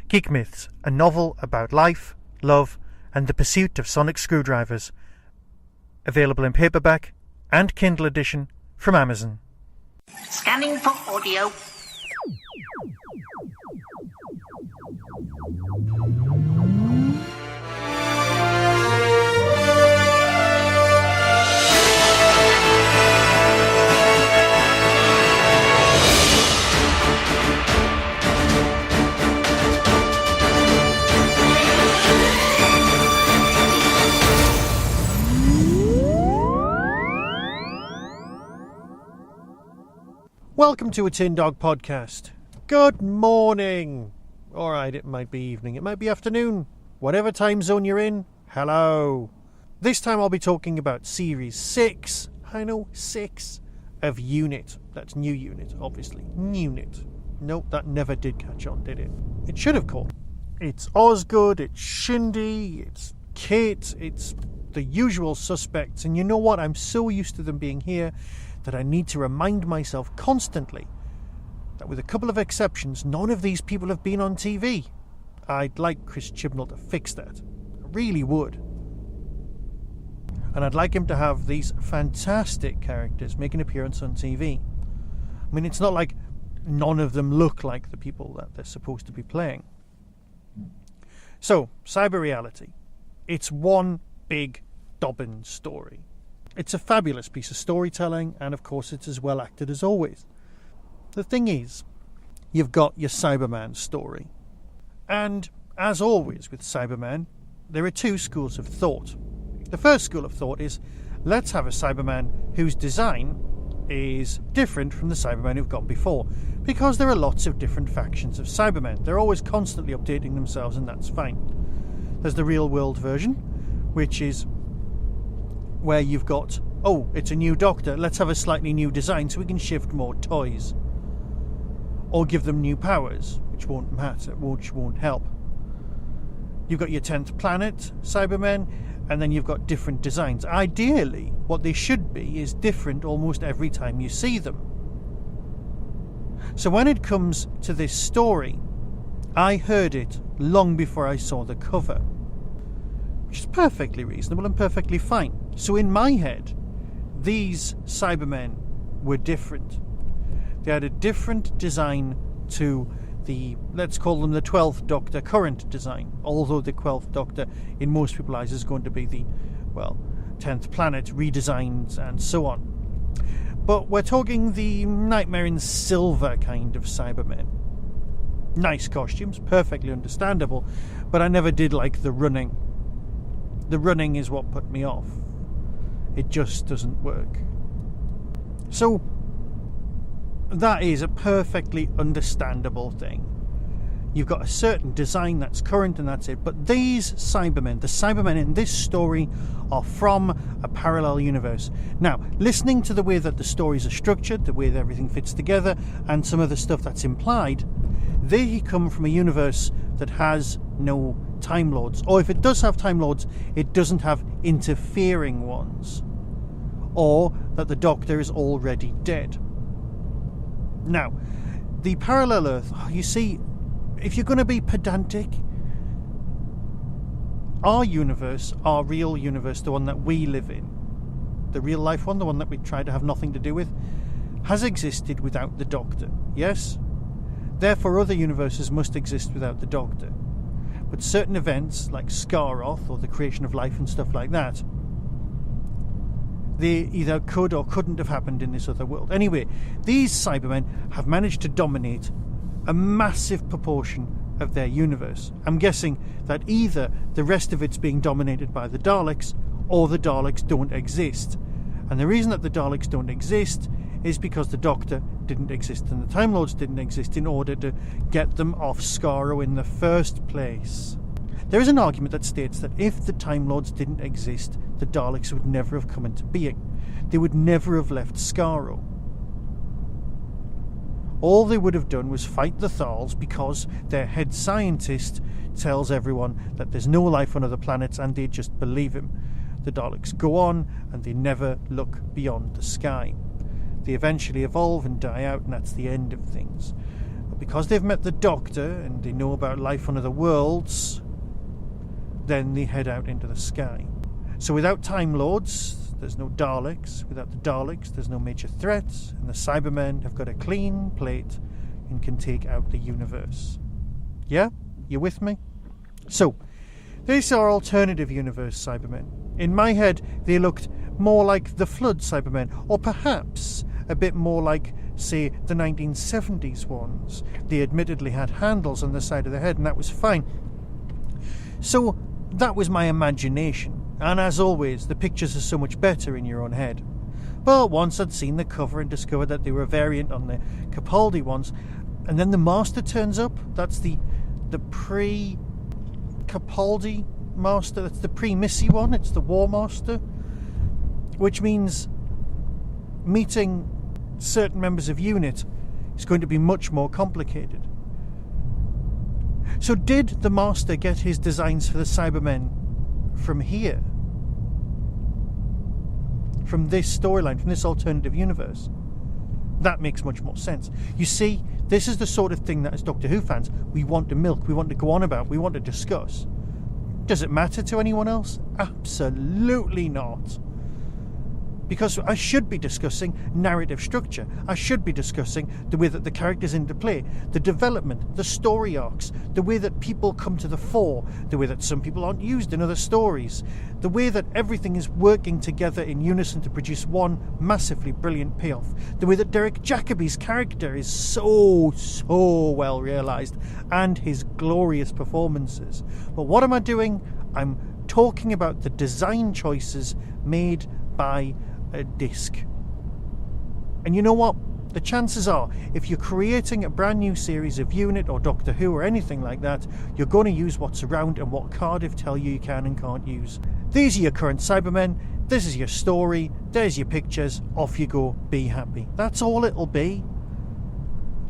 Geek Myths, a novel about life, love, and the pursuit of sonic screwdrivers. Available in paperback and Kindle edition from Amazon. Scanning for audio. Welcome to a Tin Dog Podcast. Good morning. Alright, it might be evening, it might be afternoon. Whatever time zone you're in, hello. This time I'll be talking about Series 6, I know, 6, of Unit. That's New Unit, obviously. Unit. Nope, that never did catch on, did it? It should have caught. It's Osgood, it's Shindy, it's Kate, it's the usual suspects. And you know what? I'm so used to them being here that I need to remind myself constantly that with a couple of exceptions, none of these people have been on TV. I'd like Chris Chibnall to fix that. I really would. And I'd like him to have these fantastic characters make an appearance on TV. I mean, it's not like none of them look like the people that they're supposed to be playing. So, Cyber Reality. It's one big Dobbin story. It's a fabulous piece of storytelling, and of course it's as well acted as always. The thing is, you've got your Cyberman story. And as always with Cybermen, there are two schools of thought. The first school of thought is, let's have a Cyberman whose design is different from the Cybermen who've gone before, because there are lots of different factions of Cybermen. They're always constantly updating themselves, and that's fine. There's the real world version, which is where you've got, oh, it's a new doctor, let's have a slightly new design so we can shift more toys. Or give them new powers, which won't matter, which won't help. You've got your 10th planet, Cybermen, and then you've got different designs. Ideally, what they should be is different almost every time you see them. So when it comes to this story, I heard it long before I saw the cover, which is perfectly reasonable and perfectly fine. So in my head, these Cybermen were different. They had a different design to the, let's call them the 12th Doctor current design, although the 12th Doctor in most people's eyes is going to be the, well, 10th planet redesigned and so on. But we're talking the Nightmare in Silver kind of Cybermen. Nice costumes, perfectly understandable, but I never did like the running. The running is what put me off. It just doesn't work. So, that is a perfectly understandable thing. You've got a certain design that's current and that's it. But these Cybermen, the Cybermen in this story, are from a parallel universe. Now, listening to the way that the stories are structured, the way that everything fits together, and some of the stuff that's implied, they come from a universe that has no Time Lords. Or if it does have Time Lords, it doesn't have interfering ones. Or that the Doctor is already dead. Now, the parallel Earth, you see, if you're going to be pedantic, our universe, our real universe, the one that we live in, the real life one, the one that we try to have nothing to do with, has existed without the Doctor, yes? Therefore, other universes must exist without the Doctor. But certain events, like Scaroth, or the creation of life and stuff like that, they either could or couldn't have happened in this other world. Anyway, these Cybermen have managed to dominate a massive proportion of their universe. I'm guessing that either the rest of it's being dominated by the Daleks, or the Daleks don't exist. And the reason that the Daleks don't exist is because the Doctor didn't exist and the Time Lords didn't exist in order to get them off Skaro in the first place. There is an argument that states that if the Time Lords didn't exist, the Daleks would never have come into being. They would never have left Skaro. All they would have done was fight the Thals because their head scientist tells everyone that there's no life on other planets and they just believe him. The Daleks go on and they never look beyond the sky. They eventually evolve and die out, and that's the end of things. But because they've met the Doctor and they know about life on other worlds, then they head out into the sky. So without Time Lords, there's no Daleks. Without the Daleks, there's no major threats. And the Cybermen have got a clean plate and can take out the universe. Yeah? You with me? So, these are alternative universe Cybermen. In my head, they looked more like the Flood Cybermen, or perhaps a bit more like, say, the 1970s ones. They admittedly had handles on the side of the head, and that was fine. So, that was my imagination. And as always, the pictures are so much better in your own head. But once I'd seen the cover and discovered that they were a variant on the Capaldi ones, and then the Master turns up, that's the pre-Capaldi Master, that's the pre-Missy one, it's the War Master, which means meeting certain members of UNIT is going to be much more complicated. So did the Master get his designs for the Cybermen from here? From this storyline, from this alternative universe? That makes much more sense. You see, this is the sort of thing that as Doctor Who fans we want to milk, we want to go on about, we want to discuss. Does it matter to anyone else? Absolutely not. Because I should be discussing narrative structure. I should be discussing the way that the characters interplay, the development, the story arcs, the way that people come to the fore, the way that some people aren't used in other stories, the way that everything is working together in unison to produce one massively brilliant payoff, the way that Derek Jacobi's character is so well realised, and his glorious performances. But what am I doing? I'm talking about the design choices made by a disc. And you know what? The chances are, if you're creating a brand new series of UNIT or Doctor Who or anything like that, you're going to use what's around and what Cardiff tell you can and can't use. These are your current Cybermen, this is your story, there's your pictures, off you go, be happy. That's all it'll be.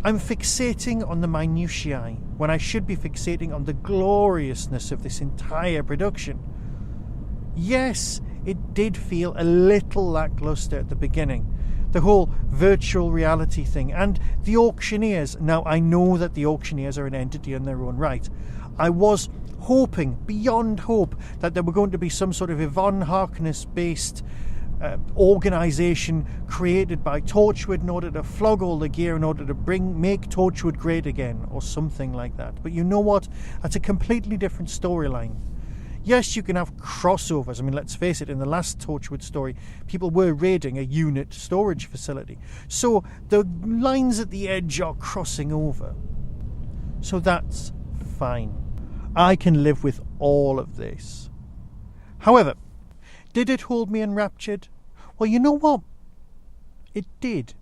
I'm fixating on the minutiae when I should be fixating on the gloriousness of this entire production. Yes, it did feel a little lackluster at the beginning. The whole virtual reality thing and the Auctioneers. Now, I know that the Auctioneers are an entity in their own right. I was hoping, beyond hope, that there were going to be some sort of Yvonne Harkness-based organisation created by Torchwood in order to flog all the gear in order to make Torchwood great again, or something like that. But you know what? That's a completely different storyline. Yes, you can have crossovers. I mean, let's face it, in the last Torchwood story, people were raiding a UNIT storage facility. So the lines at the edge are crossing over. So that's fine. I can live with all of this. However, did it hold me enraptured? Well, you know what? It did.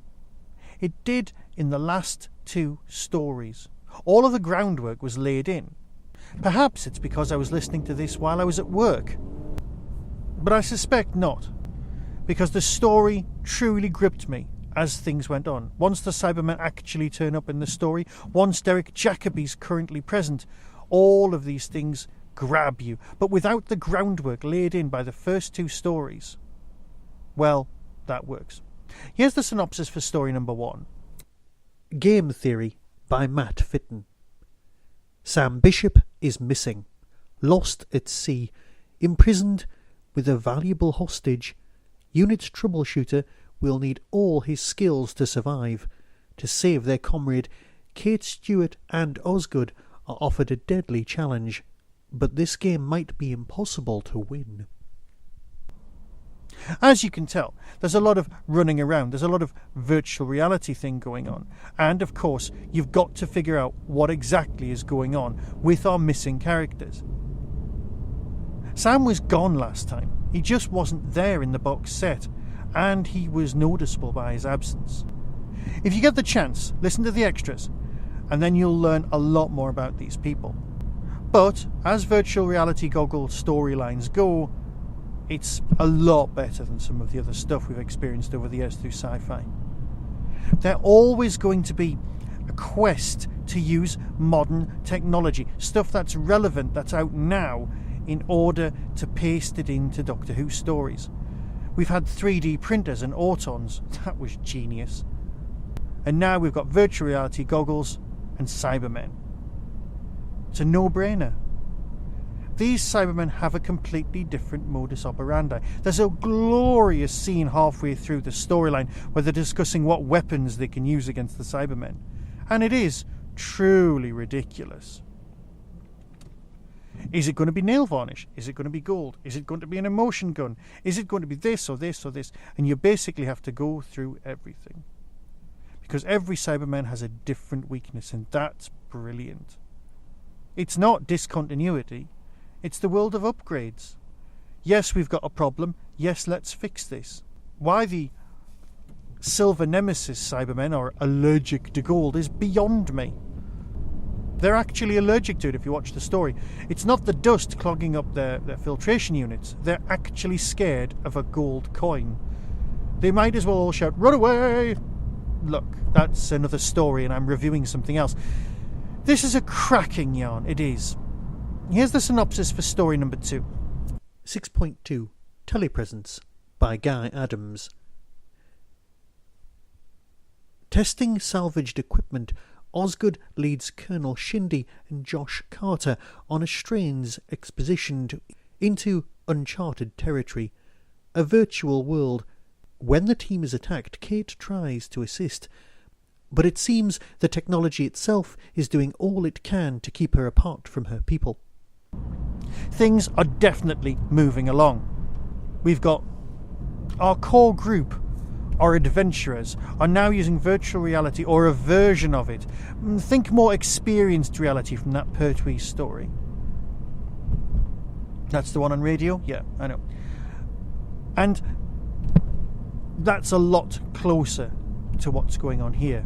It did in the last two stories. All of the groundwork was laid in. Perhaps it's because I was listening to this while I was at work. But I suspect not, because the story truly gripped me as things went on. Once the Cybermen actually turn up in the story, once Derek Jacobi's currently present, all of these things grab you. But without the groundwork laid in by the first two stories, well, that works. Here's the synopsis for story number 1. Game Theory by Matt Fitton. Sam Bishop is missing, lost at sea, imprisoned with a valuable hostage. Unit's troubleshooter will need all his skills to survive. To save their comrade, Kate Stewart and Osgood are offered a deadly challenge, but this game might be impossible to win. As you can tell, there's a lot of running around, there's a lot of virtual reality thing going on. And of course, you've got to figure out what exactly is going on with our missing characters. Sam was gone last time. He just wasn't there in the box set, and he was noticeable by his absence. If you get the chance, listen to the extras, and then you'll learn a lot more about these people. But as virtual reality goggle storylines go, it's a lot better than some of the other stuff we've experienced over the years through sci-fi. They're always going to be a quest to use modern technology, stuff that's relevant, that's out now, in order to paste it into Doctor Who stories. We've had 3D printers and autons. That was genius. And now we've got virtual reality goggles and Cybermen. It's a no-brainer. These Cybermen have a completely different modus operandi. There's a glorious scene halfway through the storyline where they're discussing what weapons they can use against the Cybermen. And it is truly ridiculous. Is it going to be nail varnish? Is it going to be gold? Is it going to be an emotion gun? Is it going to be this or this or this? And you basically have to go through everything. Because every Cyberman has a different weakness, and that's brilliant. It's not discontinuity. It's the world of upgrades. Yes, we've got a problem. Yes, let's fix this. Why the Silver Nemesis Cybermen are allergic to gold is beyond me. They're actually allergic to it if you watch the story. It's not the dust clogging up their filtration units. They're actually scared of a gold coin. They might as well all shout, "Run away!" Look, that's another story and I'm reviewing something else. This is a cracking yarn, it is. Here's the synopsis for story number 2. 6.2 Telepresence by Guy Adams. Testing salvaged equipment, Osgood leads Colonel Shindy and Josh Carter on a strange expedition into uncharted territory, a virtual world. When the team is attacked, Kate tries to assist, but it seems the technology itself is doing all it can to keep her apart from her people. Things are definitely moving along. We've got our core group, our adventurers, are now using virtual reality or a version of it. Think more experienced reality from that Pertwee story. That's the one on radio? Yeah, I know. And that's a lot closer to what's going on here.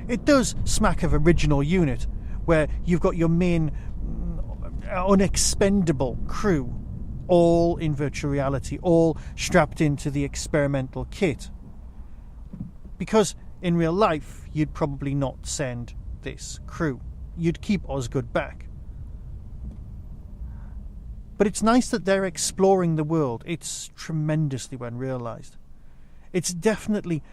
It does smack of original unit, where you've got your main unexpendable crew all in virtual reality, all strapped into the experimental kit. Because in real life, you'd probably not send this crew. You'd keep Osgood back. But it's nice that they're exploring the world. It's tremendously well realised. It's definitely,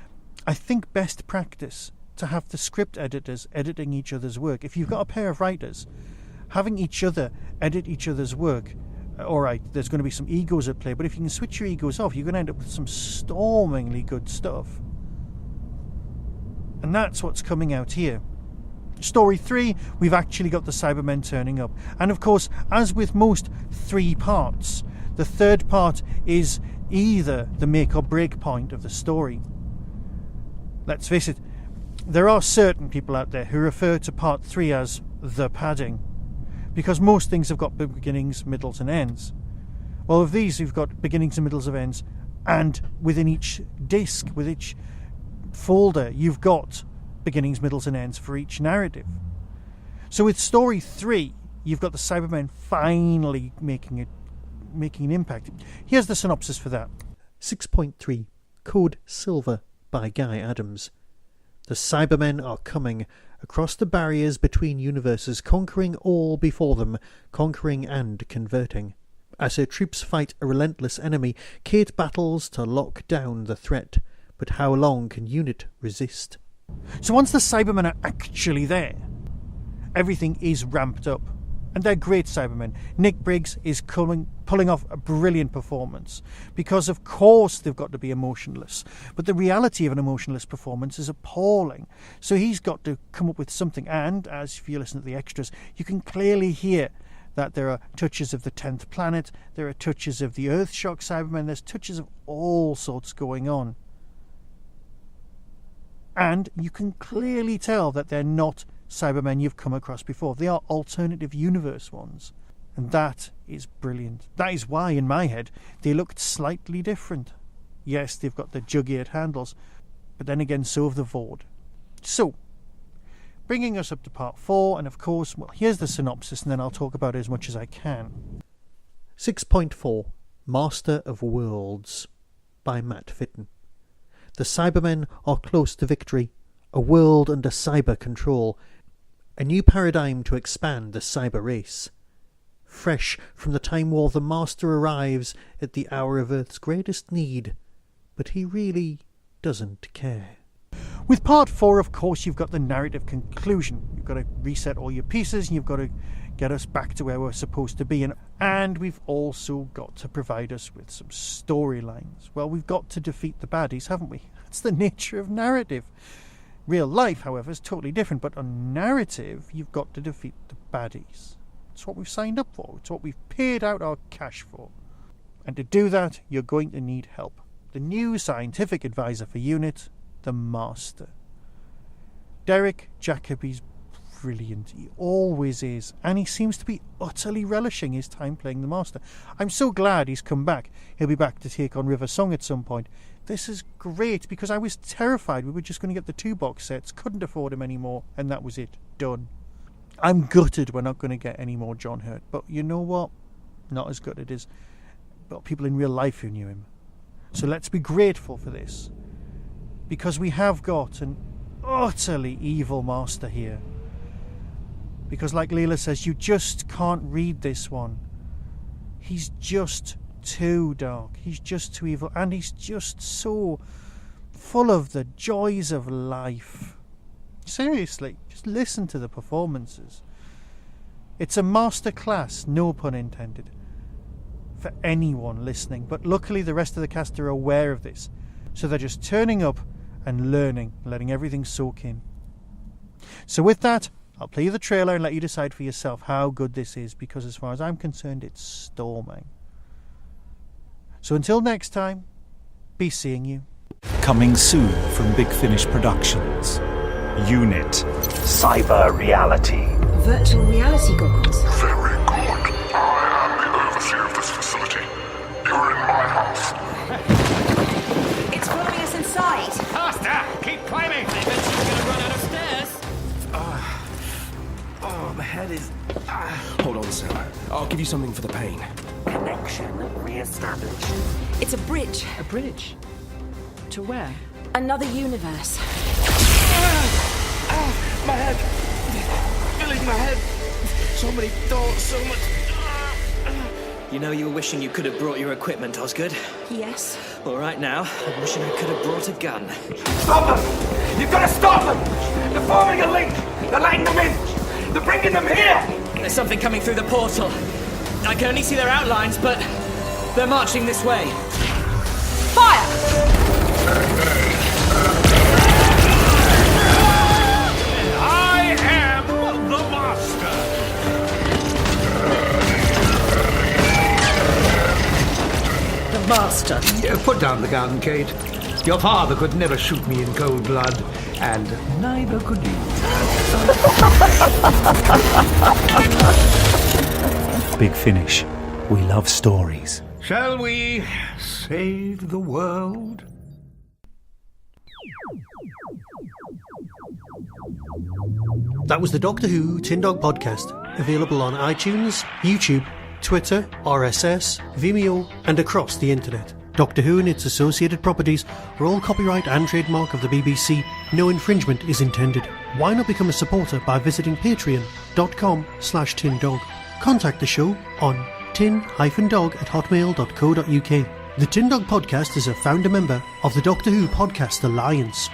I think, best practice to have the script editors editing each other's work. If you've got a pair of writers, having each other edit each other's work, alright, there's going to be some egos at play, but if you can switch your egos off, you're going to end up with some stormingly good stuff. And that's what's coming out here. Story 3, we've actually got the Cybermen turning up. And of course, as with most 3 parts, the third part is either the make or break point of the story. Let's face it, there are certain people out there who refer to part 3 as the padding, because most things have got beginnings, middles and ends. Well, with these we've got beginnings and middles of ends, and within each disc, with each folder, you've got beginnings, middles and ends for each narrative. So with story 3, you've got the Cybermen finally making an impact. Here's the synopsis for that. 6.3 Code Silver by Guy Adams. The Cybermen are coming across the barriers between universes, conquering all before them, conquering and converting. As her troops fight a relentless enemy, Kate battles to lock down the threat. But how long can UNIT resist? So once the Cybermen are actually there, everything is ramped up. And they're great Cybermen. Nick Briggs is pulling off a brilliant performance, because of course they've got to be emotionless. But the reality of an emotionless performance is appalling. So he's got to come up with something. And as if you listen to the extras, you can clearly hear that there are touches of the 10th planet, there are touches of the Earthshock Cybermen, there's touches of all sorts going on. And you can clearly tell that they're not Cybermen you've come across before. They are alternative universe ones. And that is brilliant. That is why, in my head, they looked slightly different. Yes, they've got the jug-eared handles, but then again, so have the vowed. So, bringing us up to part 4, and of course, well, here's the synopsis, and then I'll talk about it as much as I can. 6.4 Master of Worlds by Matt Fitton. The Cybermen are close to victory, a world under cyber control, a new paradigm to expand the cyber race. Fresh from the Time War, the Master arrives at the hour of Earth's greatest need, but he really doesn't care. With part 4, of course, you've got the narrative conclusion. You've got to reset all your pieces, and you've got to get us back to where we're supposed to be. And we've also got to provide us with some storylines. Well, we've got to defeat the baddies, haven't we? That's the nature of narrative. Real life, however, is totally different. But on narrative, you've got to defeat the baddies. It's what we've signed up for. It's what we've paid out our cash for. And to do that, you're going to need help. The new scientific advisor for UNIT, the Master. Derek Jacobi's brilliant. He always is. And he seems to be utterly relishing his time playing the Master. I'm so glad he's come back. He'll be back to take on River Song at some point. This is great, because I was terrified we were just going to get the 2 box sets, couldn't afford them anymore, and that was it. Done. I'm gutted we're not going to get any more John Hurt. But you know what? Not as gutted as people in real life who knew him. So let's be grateful for this, because we have got an utterly evil Master here. Because like Leela says, you just can't read this one. He's just too dark. He's just too evil. And he's just so full of the joys of life. Seriously, just listen to the performances. It's a masterclass, no pun intended, for anyone listening. But luckily the rest of the cast are aware of this. So they're just turning up and learning, letting everything soak in. So with that, I'll play you the trailer and let you decide for yourself how good this is, because as far as I'm concerned, it's storming. So until next time, be seeing you. Coming soon from Big Finish Productions. Unit. Cyber reality. Virtual reality goggles. Very good. I am the overseer of this facility. You're in my house. It's following us inside. Faster! Keep climbing! I bet she's gonna run out of stairs. Oh, my head is... Hold on, Sam. I'll give you something for the pain. Connection re-established. It's a bridge. A bridge? To where? Another universe. My head! Filling my head! So many thoughts, so much... You know you were wishing you could have brought your equipment, Osgood. Yes. All right now, I'm wishing I could have brought a gun. Stop them! You've got to stop them! They're forming a link! They're letting them in! They're bringing them here! There's something coming through the portal. I can only see their outlines, but they're marching this way. Fire! I am the Master! The Master. Put down the gun, Kate. Your father could never shoot me in cold blood, and neither could you. Big Finish. We love stories. Shall we save the world? That was the Doctor Who Tin Dog Podcast, available on iTunes, YouTube, Twitter, RSS, Vimeo, and across the internet. Doctor Who and its associated properties are all copyright and trademark of the BBC. No infringement is intended. Why not become a supporter by visiting patreon.com/tindog. Contact the show on tin-dog@hotmail.co.uk. The Tin Dog Podcast is a founder member of the Doctor Who Podcast Alliance.